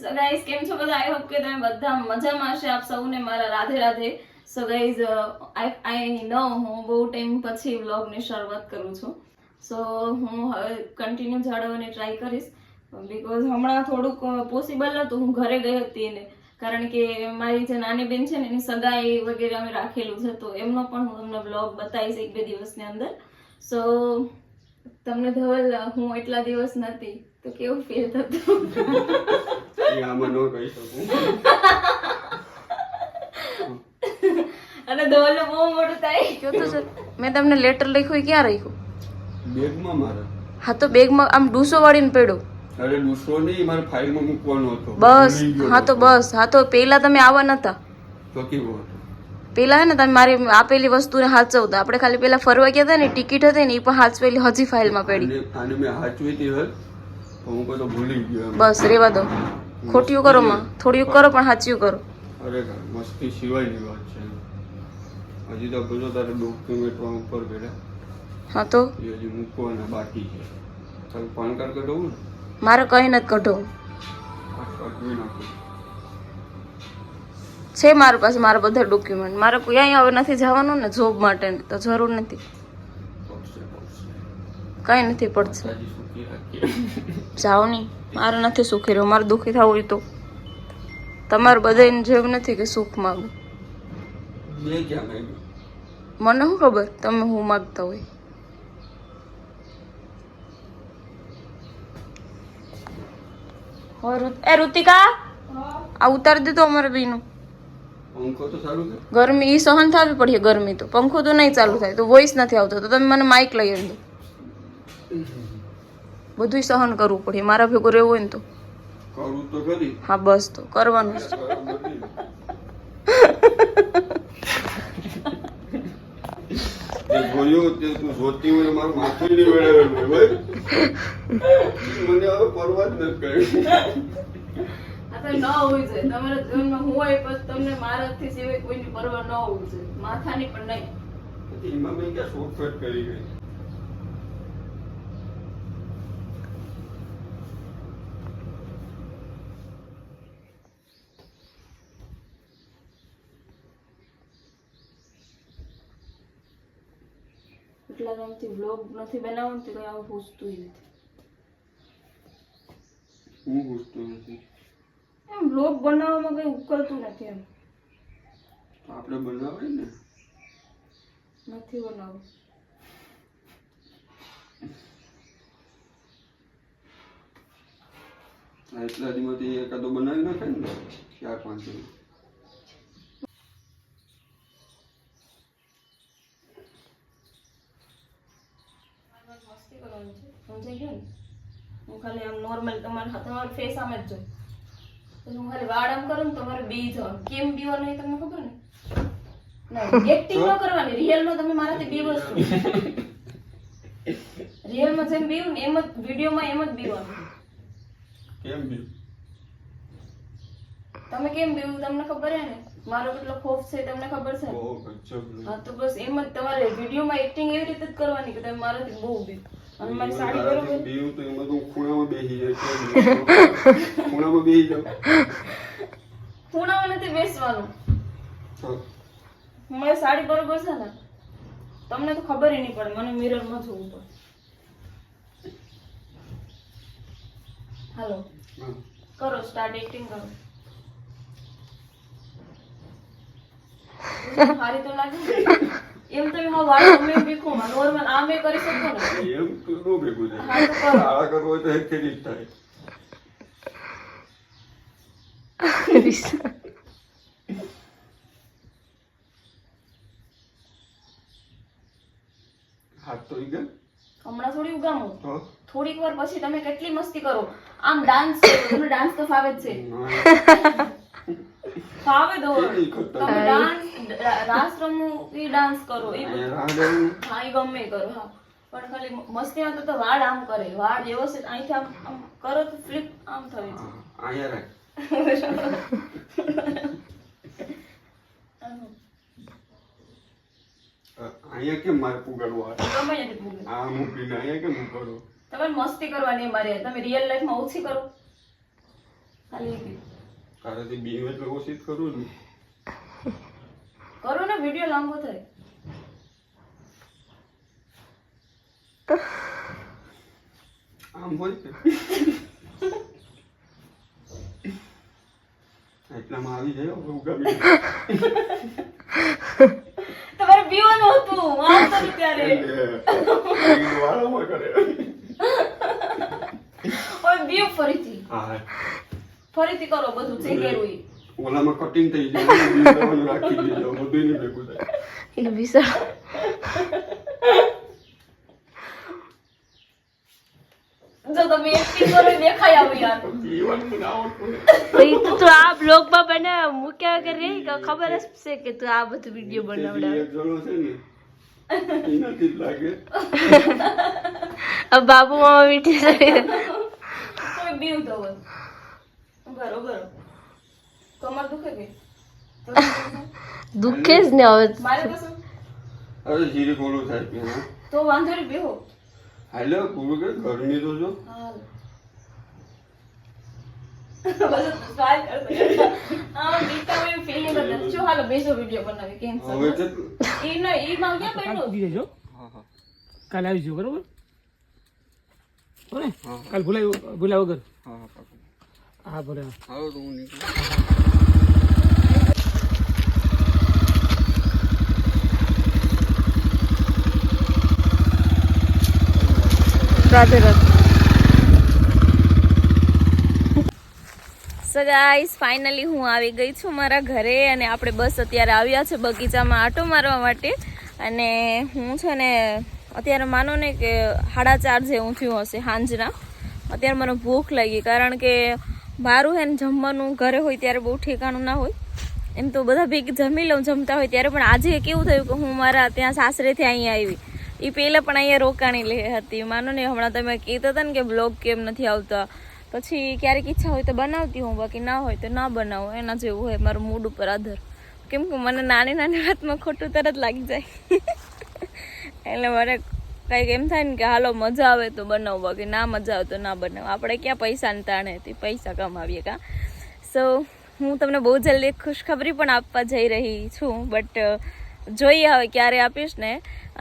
So guys કેમ છો બધા? આઈ હોપ કે તમે બધા મજામાં હશે. આપ સૌને મારા Radhe Radhe. So guys I know હું બહુ ટાઈમ પછી વ્લોગની શરૂઆત કરું છું. સો હું હવે કન્ટિન્યુ જાળવવાની ટ્રાય કરીશ બીકોઝ હમણાં થોડુંક પોસિબલ નહોતું. હું ઘરે ગઈ હતી ને કારણ કે મારી જે નાની બેન છે ને એની સગાઈ વગેરે અમે રાખેલું છે, તો એમનો પણ હું તમને વ્લોગ બતાવીશ 1-2 દિવસની અંદર. સો તમને ધવલ હું એટલા દિવસ નથી તો કેવું ફીલ થતું? અને ધવલ બહુ મોટું થાય કયો તો સર મેં તમને લેટર લખ્યું એ ક્યાં રાખ્યું? બેગમાં મારા. હા તો બેગમાં આમ ડૂસો વાળીને પડ્યો. અરે દૂસરો નહીં, મારે ફાઇલમાં મૂકવાનો હતો. બસ ભૂલી ગયો હા તો હતો. બસ હા તો પેલા તમે આવા નતા. તો કેવો હતો? પેલા હે ને તમે મારી આપેલી વસ્તુને સાચવતા. આપણે ખાલી પેલા ફરવા ગયા હતા ને ટિકિટ હતી ને એ પણ સાચવેલી હજી ફાઇલમાં પડી. આને મેં સાચવી હતી હે, તો હું બધો ભૂલી ગયો એમ. બસ રેવા દો, ખોટિયું કરો માં થોડીયું કરો પણ સાચું કરો. અરે મસ્તી સિવાયની વાત છે. હજી તો બધો તારે ડોક્યુમેન્ટ ઉપર કર્યા, હા તો એ હજી મૂકવાના બાકી છે. તારું પાન કાર્ડ કઢાવું ને? મારે કઈ નથી કઢો કઢવી નાખું. છે મારી પાસે મારા બધા ડોક્યુમેન્ટ. મારે કોઈ અહીંયા હવે નથી જવાનું ને જોબ માટે, તો જરૂર નથી. કઈ નથી પડશે. હજી સુખી રાખીએ. જાઓ નહીં, મારે નથી સુખી રહ્યું. મારે દુઃખી થવું હોય તો તમારે બધાને જેવું નથી કે સુખ માગું. બે ક્યાં માંગ્યું? મને શું ખબર તમે હું માગતા હોય. એ ઋતિકા આ ઉતારી દીધો અમારે બેનું. પંખો તો સારું છે. ગરમી ઈ સહન થવી પડે. ગરમી તો પંખો તો નહીં ચાલુ થાય તો વોઇસ નથી આવતો, તો તમે મને માઇક લઈ આવી દો. બધું સહન કરવું પડે મારા ભેગું રહેવું હોય ને તો. કરું તો ખરી. હા બસ તો કરવાનું જ. તે જોયું તે તું જોતી હોય મારું માથું નહીં વેળાવેલું હોય. મને હવે પરવા જ નથી કરી. આ તો ન હોવી જોઈએ તમારા જીવનમાં. હું હોય પણ તમને મારાથી સિવાય કોઈની પરવા ન હોવી જોઈએ, માથાની પણ નહીં. એમાં મેં ક્યાં શોર્ટકટ કરી ગઈ. એટલા ટાઈમથી વ્લોગ નથી બનાવવાનું તો કઈ આવું પૂછતું નથી. હું પૂછતો નથી. એમ વ્લોગ બનાવવામાં કઈ ઉકલતું નથી. એમ આપણે બનાવે ને. નથી બનાવવું. એટલા દીમાંથી એકાદો બનાવી નાખે ને 4-5 દિવસ. મસ્તી કરવાની છે, સમજાઈ ગયું ને? હું ખાલી આમ નોર્મલ તમારો ફેસ આમ જ જોઉં. પછી હું ખાલી વાળ આમ કરું ને તમારે બી જવાનું. કેમ બીવાનું એ તમને ખબર ને? ના એક્ટિંગ ન કરવાની. રિયલમાં તમે મારાથી બી વસ્તુ. રિયલમાં જેમ બીવું ને એમ જ વિડીયોમાં એમ જ બીવાનું. કેમ બી? તમે કેમ બીવું તમને ખબર હે ને? મારો કેટલો ખોફ છે તમને ખબર છે ને? બહુ ગજબ. હા તો બસ એમ જ તમારે વિડીયોમાં એક્ટિંગ એવી રીતે જ કરવાની કે તમે મારાથી બહુ બી. અને મારી સાડી બરોબર બીવું તો એમાં તો ખૂણામાં બેસી જાય. ખૂણામાં બેસી જાવ. ખૂણામાં નથી બેસવાનું. હા. મારી સાડી બરોબર છે ને? તમને તો ખબર ય નહીં પડે. મને મિરરમાં જોવું પડે. હાલો કરો સ્ટાર્ટ. એક્ટિંગ કરો. સારી તો લાગે ને? એમ તમે હા વાળ તમે બીખો નોર્મલ આમ એ કરી શકો ને. એમ તો નો ભેગું થાય. હા તો કરો. આળા કરવો હોય તો હેઠેથી જ થાય. હાથ તો ઈ ગયા. હમણાં થોડી ઉગામો. તો થોડીક વાર પછી તમે કેટલી મસ્તી કરો. આમ ડાન્સ કરો. તમને ડાન્સ તો ફાવે જ છે. ફાવે દો. તમે ડાન્સ રાસ રમો એ ડાન્સ કરો એ હા એ ગમે એ કરો. હા પણ ખાલી મસ્તીમાં તો વાળ આમ કરે. વાળ વ્યવસ્થિત અહીંથી આમ આમ કરો તો ફ્લિપ આમ થવી છે. અહીંયા રાખ. અહીંયા કેમ મારે પુગાડવું? ગમે ત્યાંથી પૂછો. આ મૂકીને અહીંયા કેમ પુગાડવું? તમારે મસ્તી કરવાની મારે. તમે રિયલ લાઈફમાં ઓછી કરો. ખાલી એક તારાથી બી એટલે ઓછી જ કરું ને. કરો ને, વિડીયો લાંબો થાય. આમ હોય કે એટલામાં આવી જાય હો, ઉગામી. તમારે પીવાનું હતું આમ તો ત્યારે વાળામાં કરે. હવે બીવ ફરીથી હા ફરીથી કરો બધું જે કર્યું ઈ. ઓલામાં કટિંગ થઈ જાય, બીજામાં રાખી દેજો, બધું એને ભેગું થાય. એને વિસા જો તમે એક્ટિંગ કરો એ દેખાય આવું યાર. પીવાનું મને આવડતું નથી. ભાઈ તું આ બ્લોગ માં બનાવ મૂક્યા વગર રહી કે ખબર જ છે કે તું આ બધું વિડીયો બનાવડાવે. એક જણો છે ને એનાથી જ લાગે. अब बाबू मामा मीठी से કોઈ બીવ તો હોય. બરોબર. કમર દુખે કે? दुखे જ ને હવે મારે તો શું? અરે ધીરે બોલું થાય કે હા તો વાંધો નહીં બેહો. હાલો પૂરું કે ઘરની તો જો હાલ. બસ ટ્રાય કરતો. આ બીટા કોઈ ફીલિંગ નથી. જો હાલો બેસો વિડિયો બનાવી કેન્સલ. હવે છે ઈ ન ઈ માં ક્યાં કાલ પડ્યો? પૂરી જજો હા હા કાલ આવી જજો બરોબર બરાબર હા. કાલ ભૂલાય વગર હા હા પાકું. હા ભલે હાલો તો હું નીકળું. Radhe Radhe so guys finally હું આવી ગઈ છું મારા ઘરે અને આપણે બસ અત્યારે આવ્યા છે બગીચામાં આંટો મારવા માટે અને હું છે ને અત્યારે માનો ને કે 4:30 જેવું થયું હશે સાંજના. અત્યારે મને ભૂખ લાગી કારણ કે મારું હે ને જમવાનું ઘરે હોય ત્યારે બહુ ઠેકાણું ના હોય. એમ તો બધા ભેગી જમી લઉં જમતા હોય ત્યારે, પણ આજે કેવું થયું કે હું મારા ત્યાં સાસરેથી અહીંયા આવી. એ પહેલાં પણ અહીંયા રોકાણી લે હતી. માનો ને હમણાં તમે કહેતા હતા ને કે બ્લોગ કેમ નથી આવતા, પછી ક્યારેક ઈચ્છા હોય તો બનાવતી હું, બાકી ના હોય તો ના બનાવું. એના જેવું હોય મારું મૂડ ઉપર આધાર. કેમ કે મને નાની નાની વાતમાં ખોટું તરત લાગી જાય. એટલે મારે કંઈક એમ થાય ને કે હાલો મજા આવે તો બનાવું, બાકી ના મજા આવે તો ના બનાવું. આપણે ક્યાં પૈસાને તાણે હતી, પૈસા કમાવીએ કાં. સો હું તમને બહુ જલ્દી એક ખુશખબરી પણ આપવા જઈ રહી છું, બટ જોઈએ હવે ક્યારે આપીશ ને.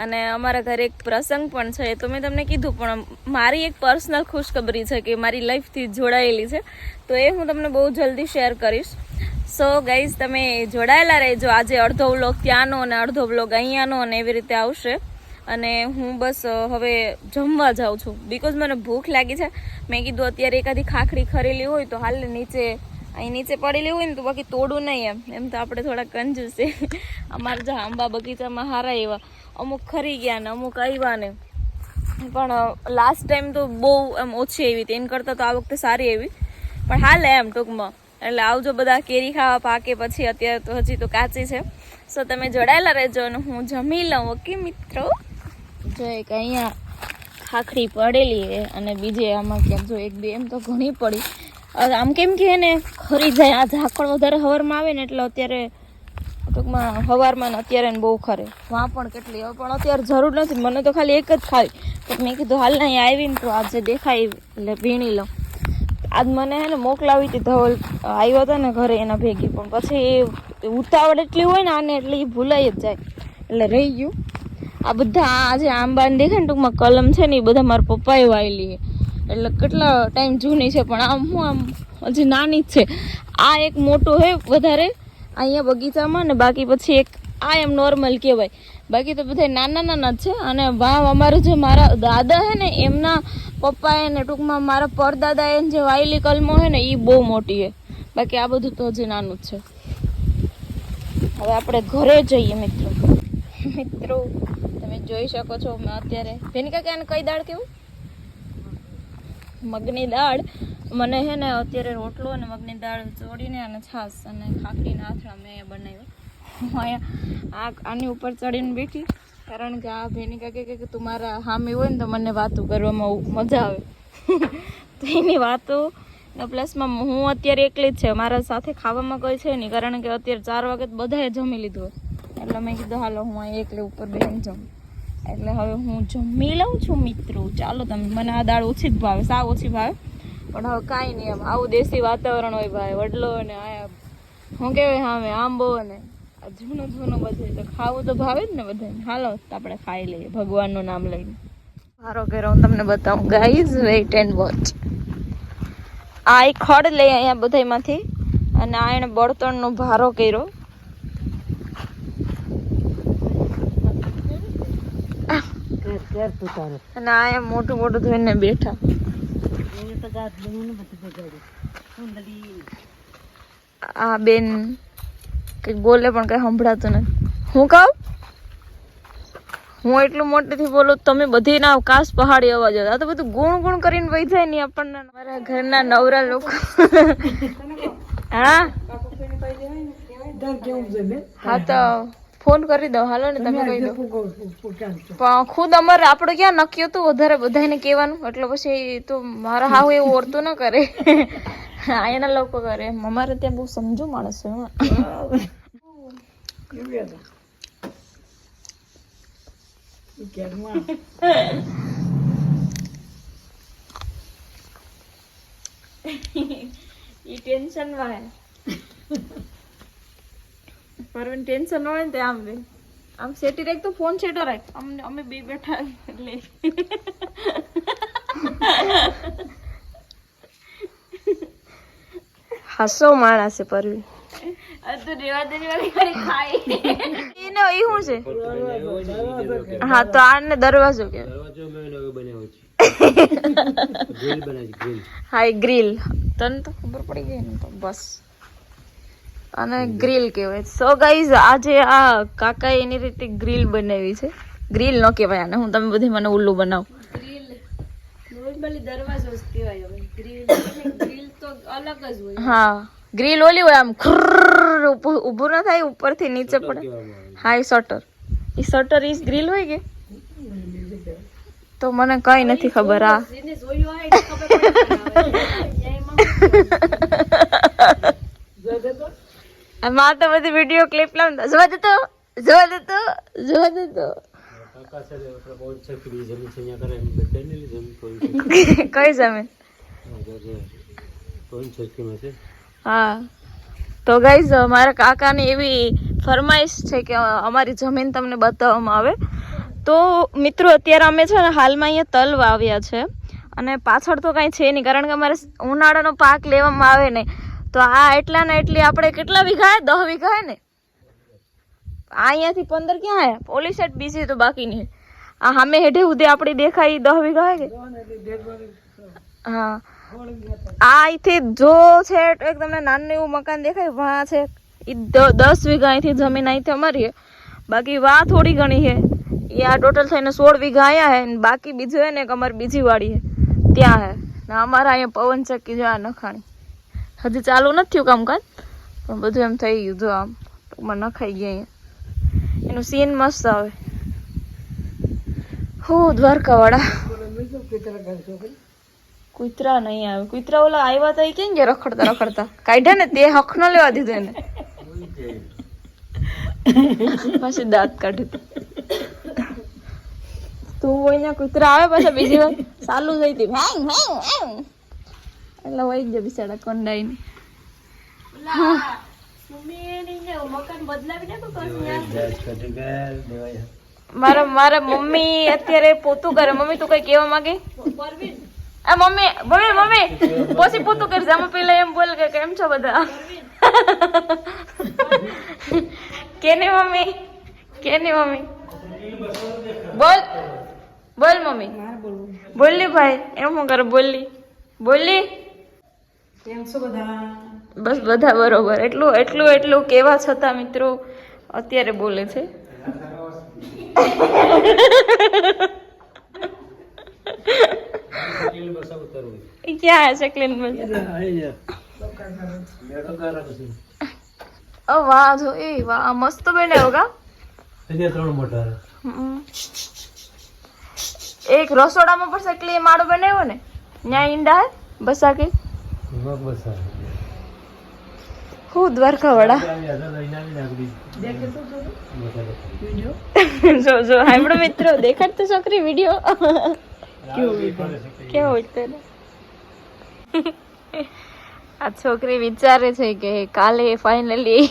અને અમારા ઘરે એક પ્રસંગ પણ છે, તો મેં તમને કીધું, પણ મારી એક પર્સનલ ખુશખબરી છે કે મારી લાઈફથી જોડાયેલી છે, તો એ હું તમને બહુ જલ્દી શેર કરીશ. સો ગાઈઝ તમે જોડાયેલા રહેજો. આજે અડધો વ્લોગ ત્યાંનો અને અડધો વ્લોગ અહીંયાનો અને એવી રીતે આવશે. અને હું બસ હવે જમવા જાઉં છું બિકોઝ મને ભૂખ લાગી છે. મેં કીધું અત્યારે એકાદી ખાખરી ખરેલી હોય તો હાલ નીચે અહીં નીચે પડેલી હોય ને તો બાકી તોડું નહીં. એમ તો આપણે થોડા કંજૂસ છે. અમારે જો આંબા બગીચામાં હારા એવા અમુક ખરી ગયા ને અમુક આવ્યા ને, પણ લાસ્ટ ટાઈમ તો બહુ એમ ઓછી એવી હતી, એના કરતાં તો આ વખતે સારી એવી. પણ હાલે એમ ટૂંકમાં. એટલે આવજો બધા કેરી ખાવા પાકે પછી, અત્યારે તો હજી તો કાચી છે. સો તમે જોડાયેલા રહેજો અને હું જમી લઉં. ઓકે મિત્રો, જો એક અહીંયા ખાખરી પડેલી છે અને બીજે આમાં ક્યાંક જો એક બે એમ તો ઘણી પડી. આમ કેમ કે એને ખરી જાય, આ ઝાકળ વધારે હવારમાં આવે ને એટલે અત્યારે ટૂંકમાં સવારમાં ને અત્યારે બહુ ખરે. વાં પણ કેટલી હવે, પણ અત્યારે જરૂર નથી, મને તો ખાલી એક જ ખાવી. તો મેં કીધું હાલ અહીંયા આવીને તો આજે દેખાય એટલે વીણી લઉં. આજ મને હે ને મોકલાવી હતી ધવલ આવ્યો હતો ને ઘરે એના ભેગી, પણ પછી એ ઉતાવળ એટલી હોય ને આને એટલે એ ભૂલાઈ જ જાય એટલે રહી ગયું. આ બધા આજે આંબાને દેખાય ને ટૂંકમાં કલમ છે ને એ બધા મારા પપ્પાએ વાયેલી છે, એટલે કેટલા ટાઈમ જૂની છે, પણ આમ હું આમ હજી નાની જ છે. આ એક મોટો હે વધારે અહીંયા બગીચામાં ને, બાકી પછી એક આ એમ નોર્મલ કહેવાય, બાકી તો બધા નાના નાના જ છે. અને વાવ અમારે જે મારા દાદા હે ને એમના પપ્પાએ ને ટૂંકમાં મારા પરદાદાએ જે વાયેલી કલમો હે ને એ બહુ મોટી છે, બાકી આ બધું તો હજી નાનું જ છે. હવે આપણે ઘરે જઈએ મિત્રો. મિત્રો તમે જોઈ શકો છો મેં અત્યારે ભેનિકા કે આને કઈ દાળ કેવું, મગની દાળ. મને હે ને અત્યારે રોટલો અને મગની દાળ ચોળીને અને છાશ અને ખાખરીના આથણા મેં અહીંયા બનાવ્યા. હું અહીંયા આની ઉપર ચડીને બેઠી, કારણ કે આ ભેનિકા કે તું મારા હામી હોય ને તો મને વાતો કરવામાં મજા આવે. તો એની વાતો ને પ્લસમાં હું અત્યારે એકલી જ છે, મારા સાથે ખાવામાં કોઈ છે નહીં, કારણ કે અત્યારે 4 વાગે બધાએ જમી લીધું હોય. એટલે મેં કીધું હાલો હું અહીં એકલી ઉપર બેહીને જમ. એટલે હવે હું જમી લઉં છું મિત્રો. ચાલો તમે, મને આ દાળ ઓછી જ ભાવે, સાવ ઓછી ભાવે, પણ હવે કાંઈ નહીં, એમ આવું દેશી વાતાવરણ હોય ભાઈ, વડલો ને આ શું કહેવાય સામે આંબો ને આ જૂનું જૂનું બધું, તો ખાવું તો ભાવે જ ને બધાને. હાલો આપણે ખાઈ લઈએ ભગવાનનું નામ લઈને. મારો ઘેર હું તમને બતાવું ગાઈઝ, વેઇટ એન્ડ વોચ. આ એક ખડ લઈ અહીંયા બધામાંથી, અને આ એને બળતણનો ભારો કર્યો. અને આ એમ મોટું મોટું થઈને બેઠા. આ બેન કઈક બોલે પણ કઈ સંભળાતું નથી. હું કહું, હું એટલું મોટેથી બોલું, તમે બધી ના કાશ પહાડી અવાજ આવે. આ તો બધું ગુણ ગુણ કરીને વહી જાય ને આપણને. મારા ઘરના નવરા લોકો. હા હા તો ફોન કરી દો, હાલો ને તમે કહી દો. પણ ખુદ અમારે આપણે ક્યાં નક્કી હતું વધારે બધાને કહેવાનું, એટલે પછી તો મારા હાવ એવું ઓરતું ન કરે, એના લોકો કરે. અમારે ત્યાં બહુ સમજુ માણસ છે. ઈ ટેન્શન માં પરવીન ટેન્શન હોય ને તે આમ બે આમ સેટી રાખ, તો ફોન સેટો રાખ. અમે બે બેઠા એટલે હાસો માણસ છે પરવીન. આ તો રેવા દેની વાળી ખાલી ખાય. એને ઈ શું છે? હા તો આને દરવાજો કે દરવાજો મેં નવો બનાવ્યો છે. ગ્રીલ બનાવી, ગ્રીલ. હા એ ગ્રીલ તને તો ખબર પડી ગઈ ને, તો બસ અને ગ્રીલ કહેવાય. સો ગાઈઝ આજે આ કાકાએ એની રીતે ગ્રીલ બનાવી છે. ગ્રીલ ન કહેવાય આને, હું તમે બધી મને ઉલ્લું બનાવું. ગ્રીલ નોર્મલી દરવાજો જ કહેવાય. હવે ગ્રીલ ગ્રીલ તો અલગ જ હોય. હા ગ્રીલ ઓલી હોય આમ ખુર ઊભું ન થાય, ઉપરથી નીચે પડે. હા એ શટર, એ શટર ઈ ગ્રીલ હોય કે તો મને કઈ નથી ખબર. આ માં તો બધી વિડીયો ક્લિપ લાવતા જોવા દેતો જોવા દેતો જોવા દેતો. કઈ જમીન? હા તો ગાઈઝ મારા કાકાની એવી ફરમાઈશ છે કે અમારી જમીન તમને બતાવવામાં આવે. તો મિત્રો અત્યારે અમે છે ને હાલમાં અહીંયા તલ વાવ્યા છે, અને પાછળ તો કાંઈ છે નહીં, કારણ કે અમારે ઉનાળાનો પાક લેવામાં આવે ને. તો આ એટલા ને એટલી આપણે કેટલા વીઘા હે? 10 વીઘા હે ને. અહીંયાથી 15 ક્યાં હે? પોલી સાઈડ બીજી તો બાકી નહીં. આ સામે હેઠે સુધી આપણી દેખાય 10 વીઘા હે કે? હા આ અહીંથી જો છે એક તમને નાનું એવું મકાન દેખાય, વાં છે એ 10 વીઘા અહીંથી જમીન અહીંથી અમારી હે. બાકી વાં થોડી ઘણી છે, એ આ ટોટલ થઈને 16 વીઘા અહીંયા હે. બાકી બીજું હે ને એક અમારી બીજી વાડી હે ત્યાં હે ને. અમારા અહીંયા પવન ચક્કી જો આ નખાણી હજી ચાલુ નથી થયું કામકાજ, પણ બધું એમ થઈ ગયું. જો આમ ટૂંકમાં નખાઈ ગયા અહીંયા. એનું સીન મસ્ત આવે. હો દ્વારકા વાળા કૂતરા નહીં આવે. કૂતરા ઓલા આવ્યા હતા એ કેમ ગયા રખડતા રખડતા? કાઢ્યા ને તે હક ન લેવા દીધું એને, પછી દાંત કાઢી. તું અહીંયા કૂતરા આવે પાછા બીજી વાર ચાલુ થઈ હતી એટલે વહી ગયા બિચારા કોંડાઈને. મારા મમ્મી અત્યારે પોતું કરે. મમ્મી તું કઈ કેવા માંગે? આ મમ્મી મમ્મી મમ્મી પછી પોતું કરી જામ પેલા એમ બોલ કે કેમ છો બધા? કેની મમ્મી? કેની મમ્મી? બોલ બોલ મમ્મી બોલી ભાઈ એમ શું કરે? બોલી બોલી બસ બધા બરોબર. એટલું એટલું એટલું કેવા છતાં મિત્રો અત્યારે બોલે છે. ક્યાં છે ક્લીન? ઓ વાહ જો એ વાહ મસ્ત બનાવ્યો કા. એક રસોડામાં પણ શકલી માળો બનાવ્યો ને, ન્યા ઈંડા હે બસા કે હું દ્વારકા વાળા. જો જો હામડો મિત્રો દેખાડ તો છોકરી વિડિયો કેવો હોય તને. આ છોકરી વિચારે છે કે કાલે ફાઇનલી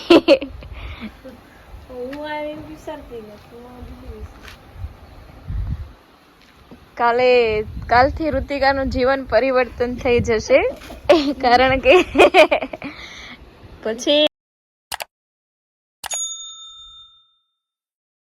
કાલથી ઋતિકાનું જીવન પરિવર્તન થઈ જશે કારણ કે પછી